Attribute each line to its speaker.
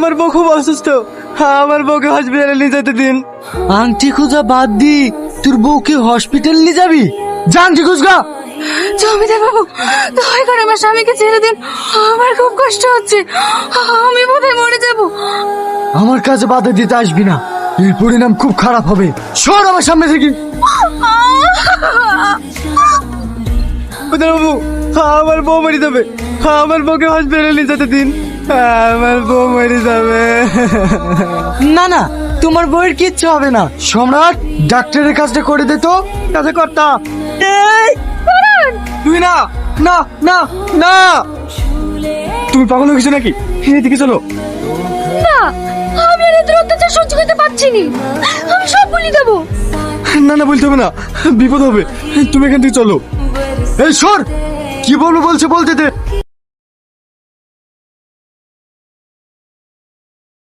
Speaker 1: আমার বউ খুব অসুস্থ, আমার বউকে হসপিটালে নিয়ে যেতে দিন। আংটি খোঁজা বাদ দি, তোর বউকে হসপিটাল নিয়ে যাবি? যা আংটি খুঁজগা।
Speaker 2: জমিদার বাবু, দয়া করে আমার স্বামীকে ছেড়ে দিন, আমার খুব কষ্ট হচ্ছে, আমি বোধহয় মরে যাব।
Speaker 1: আমার কাছে বাধা দিতে আসবি না, এর পরিণাম খুব খারাপ হবে। সর আমার সামনে থেকে। বাবু, আমার বউ মরে যাবে, আমার বউকে হসপিটালে নিয়ে যেতে দিন, আমার বউ মরে যাবে। না না, তোমার বউয়ের কিচ্ছু হবে না। সম্রাট, ডাক্তারের কাজটা করে দে তো। কাজে কর্তা। এই তুই না, না না না, তুমি পাগল হয়ে গেছো নাকি? এদিকে চলো।
Speaker 2: না, আমি আর এদের অত্যাচার সহ্য করতে পারছি না, আমি সব বলে দেবো।
Speaker 1: না না, বলতে হবে না, বিপদ হবে। তুমি এখান থেকে চলো। এই সর, কি বলবো বলছে বলতে দে।